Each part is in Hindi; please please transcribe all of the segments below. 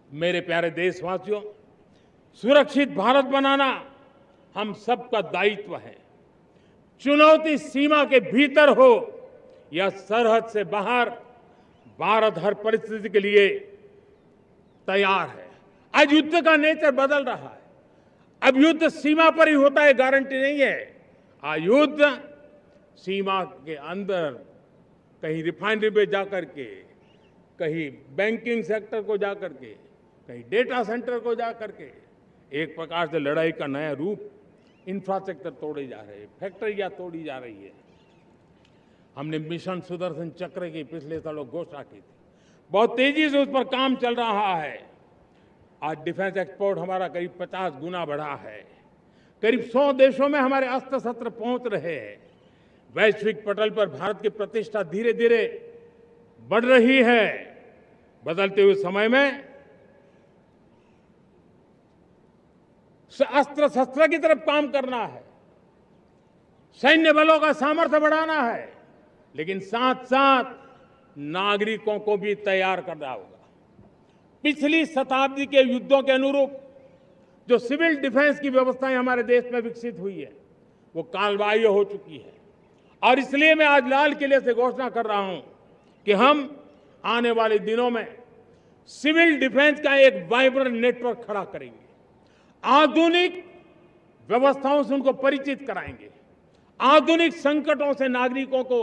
मेरे प्यारे देशवासियों, सुरक्षित भारत बनाना हम सबका दायित्व है। चुनौती सीमा के भीतर हो या सरहद से बाहर, भारत हर परिस्थिति के लिए तैयार है। आज युद्ध का नेचर बदल रहा है। अब युद्ध सीमा पर ही होता है, गारंटी नहीं है। आज युद्ध सीमा के अंदर, कहीं रिफाइनरी पे जाकर के, कहीं बैंकिंग सेक्टर को जाकर के, कहीं डेटा सेंटर को जाकर के, एक प्रकार से लड़ाई का नया रूप, इंफ्रास्ट्रक्चर तोड़े जा रहे हैं, फैक्ट्रियां तोड़ी जा रही है। हमने मिशन सुदर्शन चक्र की पिछले सालों घोषणा की थी, बहुत तेजी से उस पर काम चल रहा है। आज डिफेंस एक्सपोर्ट हमारा करीब 50 गुना बढ़ा है। करीब 100 देशों में हमारे अस्त्र शस्त्र पहुंच रहे हैं। वैश्विक पटल पर भारत की प्रतिष्ठा धीरे धीरे बढ़ रही है। बदलते हुए समय में अस्त्र शस्त्र की तरफ काम करना है, सैन्य बलों का सामर्थ्य बढ़ाना है, लेकिन साथ साथ नागरिकों को भी तैयार करना होगा। पिछली शताब्दी के युद्धों के अनुरूप जो सिविल डिफेंस की व्यवस्थाएं हमारे देश में विकसित हुई है, वो कालबाह्य हो चुकी है। और इसलिए मैं आज लाल किले से घोषणा कर रहा हूं कि हम आने वाले दिनों में सिविल डिफेंस का एक वाइब्रेंट नेटवर्क खड़ा करेंगे। आधुनिक व्यवस्थाओं से उनको परिचित कराएंगे। आधुनिक संकटों से नागरिकों को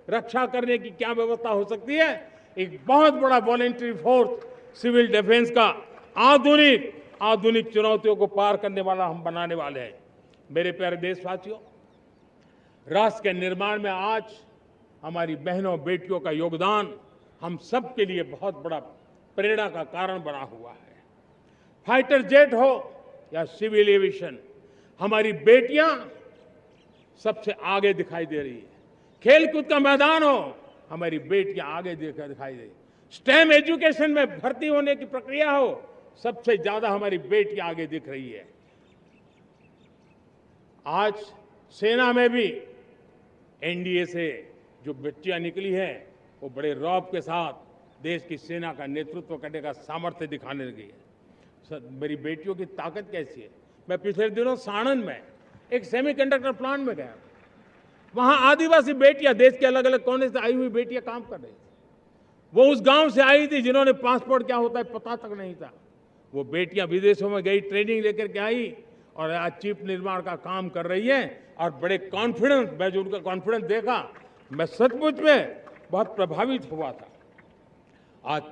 रक्षा करने की क्या व्यवस्था हो सकती है, एक बहुत बड़ा वॉलेंटरी फोर्स सिविल डिफेंस का आधुनिक चुनौतियों को पार करने वाला हम बनाने वाले हैं। मेरे प्यारे देशवासियों, राष्ट्र के निर्माण में आज हमारी बहनों बेटियों का योगदान हम सब के लिए बहुत बड़ा प्रेरणा का कारण बना हुआ है। फाइटर जेट हो या सिविल एविएशन, हमारी बेटियां सबसे आगे दिखाई दे रही है। खेलकूद का मैदान हो, हमारी बेटियां आगे दिखाई दे रही है। स्टेम एजुकेशन में भर्ती होने की प्रक्रिया हो, सबसे ज्यादा हमारी बेटियां आगे दिख रही है। आज सेना में भी एनडीए से जो बच्चियां निकली हैं, वो बड़े रौब के साथ देश की सेना का नेतृत्व करने का सामर्थ्य दिखाने लगी है। मेरी बेटियों की ताकत कैसी है। मैं पिछले दिनों साणंद में एक सेमीकंडक्टर प्लांट में गया, वहां आदिवासी बेटियां, देश के अलग अलग कोने से आई हुई बेटियां काम कर रही थी। वो उस गांव से आई थी जिन्होंने पासपोर्ट क्या होता है पता तक नहीं था। वो बेटियां विदेशों में गई, ट्रेनिंग लेकर के आई और आज चिप निर्माण का काम कर रही है। और बड़े कॉन्फिडेंस, मैं जो उनका कॉन्फिडेंस देखा, मैं सचमुच में बहुत प्रभावित हुआ था। आज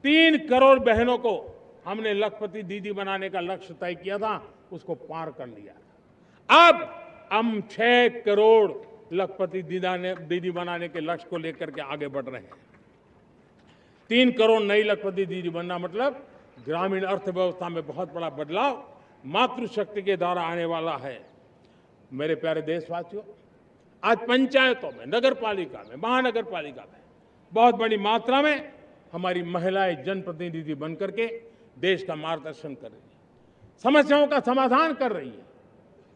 3 करोड़ बहनों को हमने लखपति दीदी बनाने का लक्ष्य तय किया था, उसको पार कर लिया। अब हम 6 करोड़ लखपति दीदी बनाने के लक्ष्य को लेकर के आगे बढ़ रहे हैं। 3 करोड़ नई लखपति दीदी बनना मतलब ग्रामीण अर्थव्यवस्था में बहुत बड़ा बदलाव मातृशक्ति के द्वारा आने वाला है। मेरे प्यारे देशवासियों, आज पंचायतों में, नगर पालिका में, महानगर पालिका में बहुत बड़ी मात्रा में हमारी महिलाएं जनप्रतिनिधि बनकर के देश का मार्गदर्शन कर रही है, समस्याओं का समाधान कर रही है,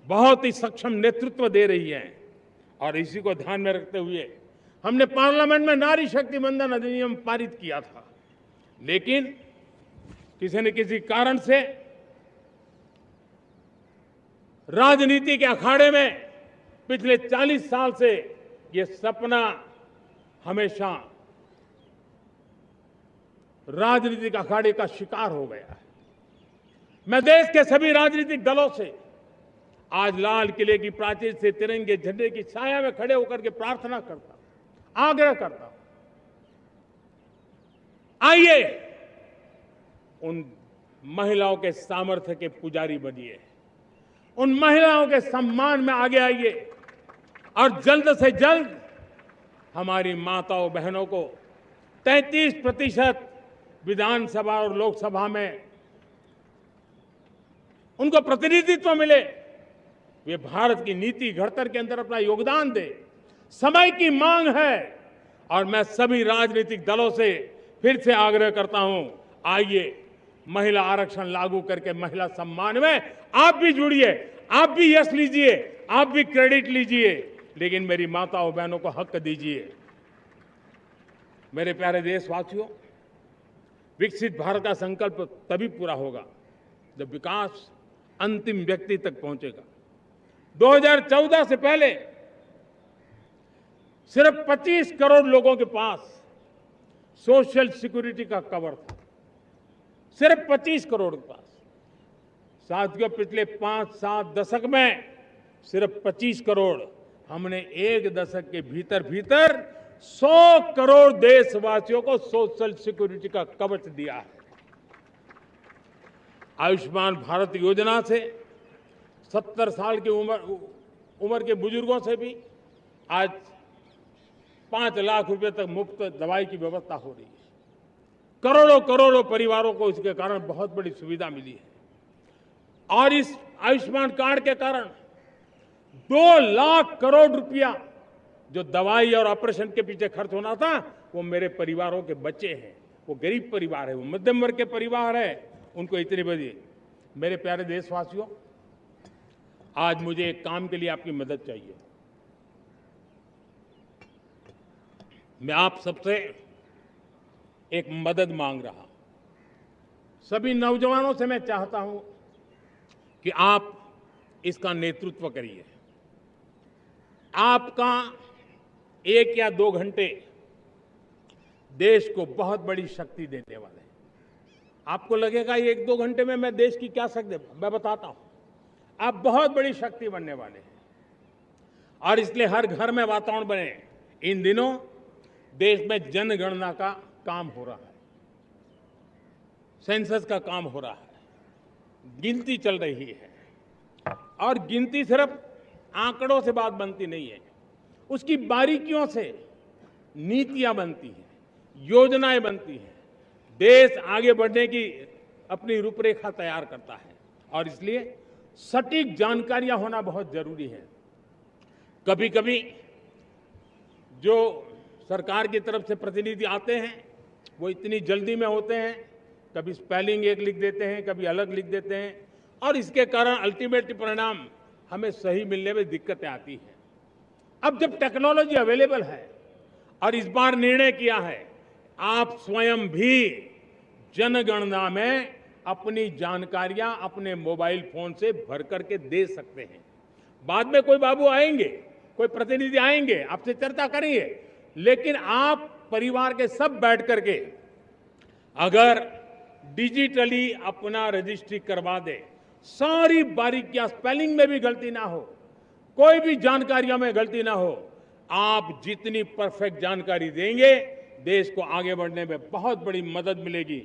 बहुत ही सक्षम नेतृत्व दे रही है। और इसी को ध्यान में रखते हुए हमने पार्लियामेंट में नारी शक्ति वंदन अधिनियम पारित किया था, लेकिन किसी न किसी कारण से राजनीति के अखाड़े में पिछले 40 साल से ये सपना हमेशा राजनीतिक अखाड़े का शिकार हो गया है। मैं देश के सभी राजनीतिक दलों से आज लाल किले की प्राचीर से तिरंगे झंडे की छाया में खड़े होकर के प्रार्थना करता हूं, आग्रह करता हूं, आइए उन महिलाओं के सामर्थ्य के पुजारी बनिए, उन महिलाओं के सम्मान में आगे आइए और जल्द से जल्द हमारी माताओं बहनों को 33% विधानसभा और लोकसभा में उनको प्रतिनिधित्व मिले। वे भारत की नीति घड़तर के अंदर अपना योगदान दे। समय की मांग है और मैं सभी राजनीतिक दलों से फिर से आग्रह करता हूं, आइए महिला आरक्षण लागू करके महिला सम्मान में आप भी जुड़िए, आप भी यश लीजिए, आप भी क्रेडिट लीजिए, लेकिन मेरी माताओं बहनों को हक दीजिए। मेरे प्यारे देशवासियों, विकसित भारत का संकल्प तभी पूरा होगा जब विकास अंतिम व्यक्ति तक पहुंचेगा। 2014 से पहले सिर्फ 25 करोड़ लोगों के पास सोशल सिक्योरिटी का कवर था, सिर्फ 25 करोड़ के पास। साथियों, पिछले 5-7 दशक में सिर्फ 25 करोड़, हमने एक दशक के भीतर भीतर 100 करोड़ देशवासियों को सोशल सिक्योरिटी का कवच दिया है। आयुष्मान भारत योजना से 70 साल की उम्र के बुजुर्गों से भी आज 5 लाख रुपए तक मुफ्त दवाई की व्यवस्था हो रही है। करोड़ों करोड़ों परिवारों को इसके कारण बहुत बड़ी सुविधा मिली है। और इस आयुष्मान कार्ड के कारण 2 लाख करोड़ रुपया जो दवाई और ऑपरेशन के पीछे खर्च होना था, वो मेरे परिवारों के बच्चे हैं। वो गरीब परिवार है, वो मध्यम वर्ग के परिवार है, उनको इतनी बड़ी। मेरे प्यारे देशवासियों, आज मुझे एक काम के लिए आपकी मदद चाहिए। मैं आप सबसे एक मदद मांग रहा हूं। सभी नौजवानों से मैं चाहता हूं कि आप इसका नेतृत्व करिए। आपका 1 या 2 घंटे देश को बहुत बड़ी शक्ति देने वाले हैं। आपको लगेगा 1-2 घंटे में मैं देश की क्या शक्ति, मैं बताता हूं। आप बहुत बड़ी शक्ति बनने वाले हैं और इसलिए हर घर में वातावरण बने। इन दिनों देश में जनगणना का काम हो रहा है, सेंसस का काम हो रहा है, गिनती चल रही है। और गिनती सिर्फ आंकड़ों से बात बनती नहीं है, उसकी बारीकियों से नीतियां बनती हैं, योजनाएं बनती हैं। देश आगे बढ़ने की अपनी रूपरेखा तैयार करता है और इसलिए सटीक जानकारियां होना बहुत जरूरी है। कभी कभी जो सरकार की तरफ से प्रतिनिधि आते हैं वो इतनी जल्दी में होते हैं, कभी स्पेलिंग एक लिख देते हैं, कभी अलग लिख देते हैं और इसके कारण अल्टीमेट परिणाम हमें सही मिलने में दिक्कतें आती हैं। अब जब टेक्नोलॉजी अवेलेबल है और इस बार निर्णय किया है, आप स्वयं भी जनगणना में अपनी जानकारियां अपने मोबाइल फोन से भर करके दे सकते हैं। बाद में कोई बाबू आएंगे, कोई प्रतिनिधि आएंगे, आपसे चर्चा करेंगे, लेकिन आप परिवार के सब बैठ करके अगर डिजिटली अपना रजिस्ट्री करवा दे, सारी बारीकियां, स्पेलिंग में भी गलती ना हो, कोई भी जानकारियों में गलती ना हो, आप जितनी परफेक्ट जानकारी देंगे देश को आगे बढ़ने में बहुत बड़ी मदद मिलेगी।